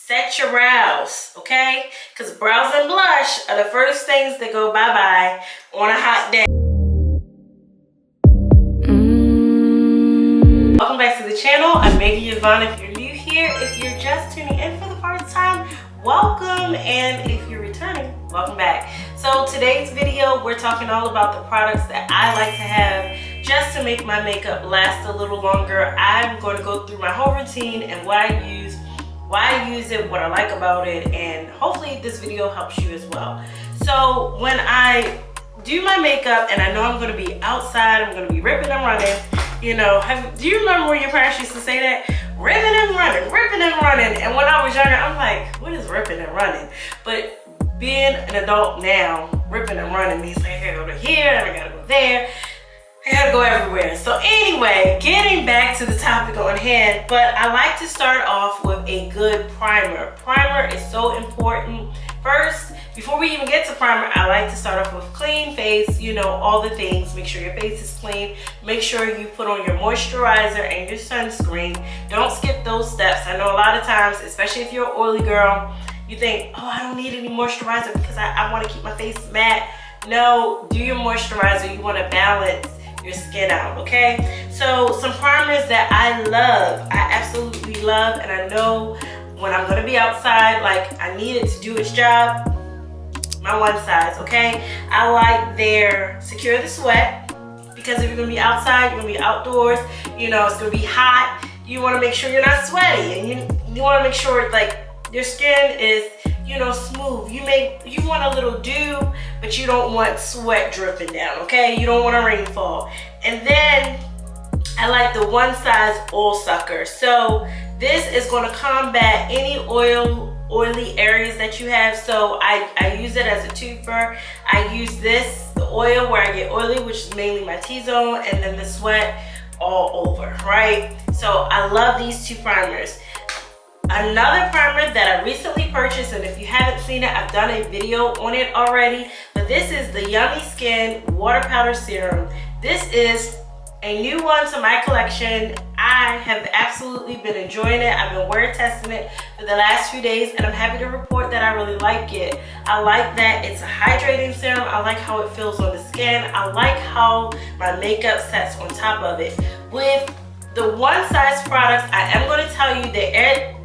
set your brows, okay? Because brows and blush are the first things that go bye-bye on a hot day. Welcome back to the channel. I'm Megan Yvonne. If you're new here, if you're just tuning in for the first time, welcome. And if you're returning, welcome back. So today's video, we're talking all about the products that I like to have just to make my makeup last a little longer. I'm going to go through my whole routine and what I use, why I use it, what I like about it, and hopefully this video helps you as well. So when I do my makeup and I know I'm going to be outside, I'm going to be ripping and running, you know, do you remember when your parents used to say that? Ripping and running, ripping and running. And when I was younger, I'm like, what is ripping and running? But being an adult now, ripping and running means like, I gotta go to here, and I gotta go there, I gotta go everywhere. So anyway, getting back to the topic on hand, but I like to start off with a good primer. Primer is so important. First, before we even get to primer, I like to start off with clean face, you know, all the things. Make sure your face is clean. Make sure you put on your moisturizer and your sunscreen. Don't skip those steps. I know a lot of times, especially if you're an oily girl, you think, oh, I don't need any moisturizer because I want to keep my face matte. No, do your moisturizer. You want to balance your skin out, okay? So some primers that I love, I absolutely love, and I know when I'm gonna be outside, like I need it to do its job, my One Size, okay? I like their Secure the Sweat, because if you're gonna be outside, you're gonna be outdoors, you know, it's gonna be hot, you wanna make sure you're not sweaty, and you wanna make sure like your skin is, you know, smooth. You want a little dew, but you don't want sweat dripping down, okay? You don't want a rainfall. And then I like the One Size Oil Sucker. So this is going to combat any oily areas that you have. So I use it as a twofer. I use this, the oil where I get oily, which is mainly my T-zone, and then the sweat all over, right? So I love these two primers. Another primer that I recently purchased, and if you haven't seen it, I've done a video on it already, but this is the Yummy Skin Water Powder Serum. This is a new one to my collection. I have absolutely been enjoying it. I've been wear testing it for the last few days, and I'm happy to report that I really like it. I like that it's a hydrating serum. I like how it feels on the skin. I like how my makeup sets on top of it. With the One Size products, I am going to tell you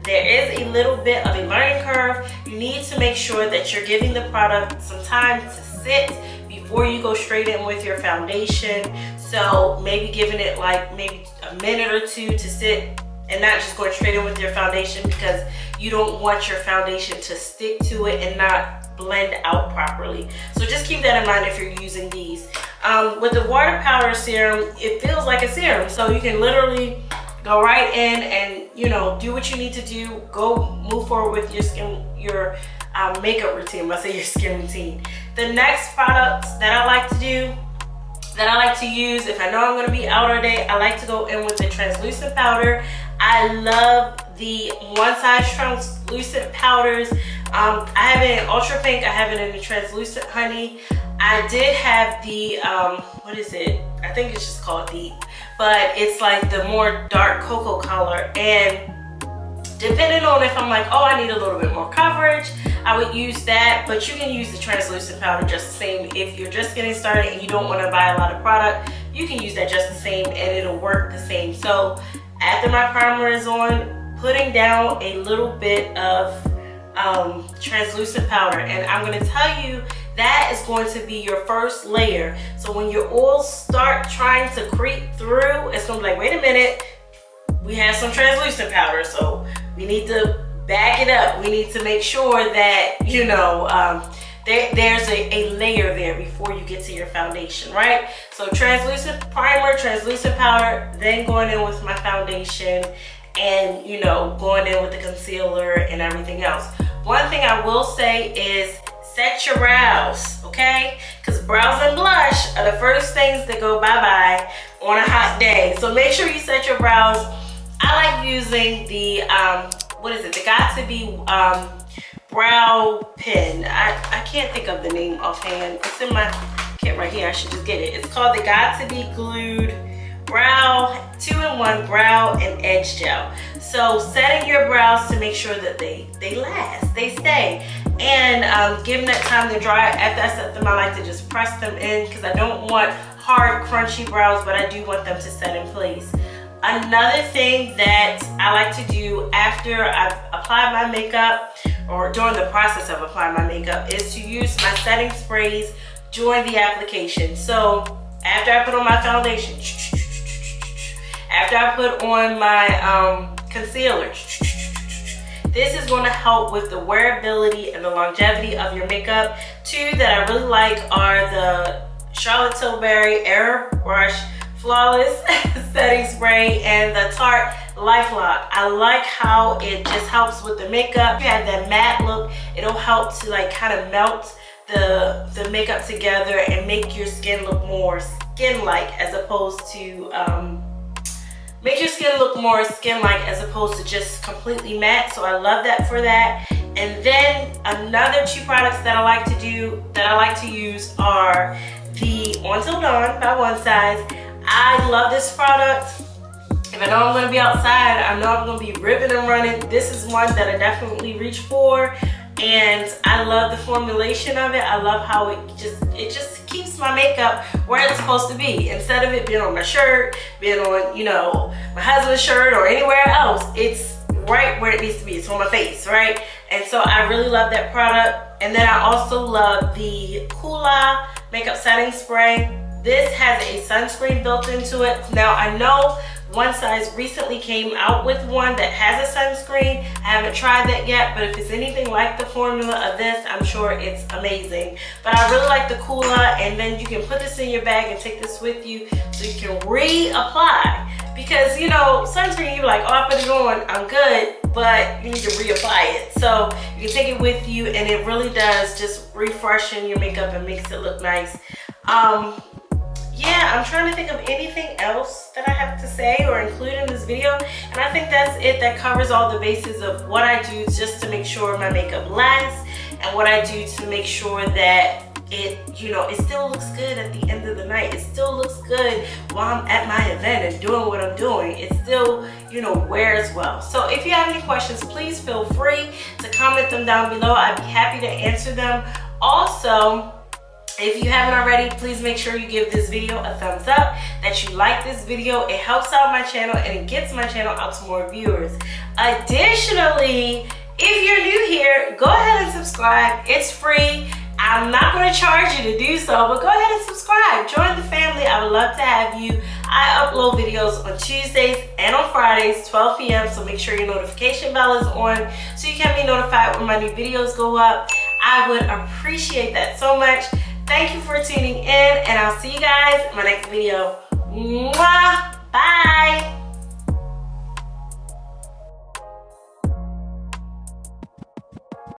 there is a little bit of a learning curve. You need to make sure that you're giving the product some time to sit before you go straight in with your foundation. So maybe giving it like maybe a minute or two to sit and not just going straight in with your foundation, because you don't want your foundation to stick to it and not blend out properly. So just keep that in mind if you're using these. With the water powder serum, it feels like a serum. So you can literally go right in and, you know, do what you need to do. Go move forward with your skin, your makeup routine. I say your skin routine. The next products that I like to do, that I like to use if I know I'm going to be out all day, I like to go in with the translucent powder. I love the One Size translucent powders. I have it in ultra pink. I have it in the translucent honey. I did have the what is it? I think it's just called Deep, but it's like the more dark cocoa color. And depending on if I'm like, oh, I need a little bit more coverage, I would use that. But you can use the translucent powder just the same. If you're just getting started and you don't want to buy a lot of product, you can use that just the same and it'll work the same. So after my primer is on, putting down a little bit of translucent powder, and I'm going to tell you that is going to be your first layer. So when your oils start trying to creep through, it's going to be like, wait a minute, we have some translucent powder, so we need to back it up. We need to make sure that, you know, there's a layer there before you get to your foundation, right? So translucent primer, translucent powder, then going in with my foundation, and, you know, going in with the concealer and everything else. One thing I will say is set your brows, okay? Because brows and blush are the first things that go bye-bye on a hot day. So make sure you set your brows. I like using the, what is it? The Got To Be brow pen. I can't think of the name offhand. It's in my kit right here. I should just get it. It's called the Got To Be Glued brow, 2-in-1 brow and edge gel. So setting your brows to make sure that they last, they stay, and giving that time to dry. After I set them, I like to just press them in because I don't want hard, crunchy brows, but I do want them to set in place. Another thing that I like to do after I've applied my makeup, or during the process of applying my makeup, is to use my setting sprays during the application. So after I put on my foundation, after I put on my concealer, this is going to help with the wearability and the longevity of your makeup. Two that I really like are the Charlotte Tilbury Airbrush Flawless Setting Spray and the Tarte Life Lock. I like how it just helps with the makeup. You have that matte look. It'll help to like kind of melt the makeup together and make your skin look more skin-like as opposed to make your skin look more skin-like as opposed to just completely matte. So I love that for that. And then another two products that I like to use are the Until Dawn by One Size. I love this product. If I know I'm gonna be outside, I know I'm gonna be ripping and running, this is one that I definitely reach for. And I love the formulation of it. I love how it just keeps my makeup where it's supposed to be. Instead of it being on my shirt, being on, you know, my husband's shirt or anywhere else, it's right where it needs to be. It's on my face, right? And so I really love that product. And then I also love the Coola makeup setting spray. This has a sunscreen built into it. Now I know One Size recently came out with one that has a sunscreen. I haven't tried that yet, but if it's anything like the formula of this, I'm sure it's amazing. But I really like the Coola, and then you can put this in your bag and take this with you so you can reapply. Because, you know, sunscreen, you're like, oh, I put it on, I'm good, but you need to reapply it. So you can take it with you, and it really does just refreshen your makeup and makes it look nice. Yeah, I'm trying to think of anything else that I have to say or include in this video. And I think that's it. That covers all the bases of what I do just to make sure my makeup lasts and what I do to make sure that it, you know, it still looks good at the end of the night. It still looks good while I'm at my event and doing what I'm doing. It still, you know, wears well. So if you have any questions, please feel free to comment them down below. I'd be happy to answer them. Also, if you haven't already, please make sure you give this video a thumbs up, that you like this video. It helps out my channel and it gets my channel out to more viewers. Additionally, if you're new here, go ahead and subscribe. It's free. I'm not going to charge you to do so, but go ahead and subscribe. Join the family. I would love to have you. I upload videos on Tuesdays and on Fridays, 12 p.m. So make sure your notification bell is on so you can be notified when my new videos go up. I would appreciate that so much. Thank you for tuning in, and I'll see you guys in my next video. Mwah! Bye!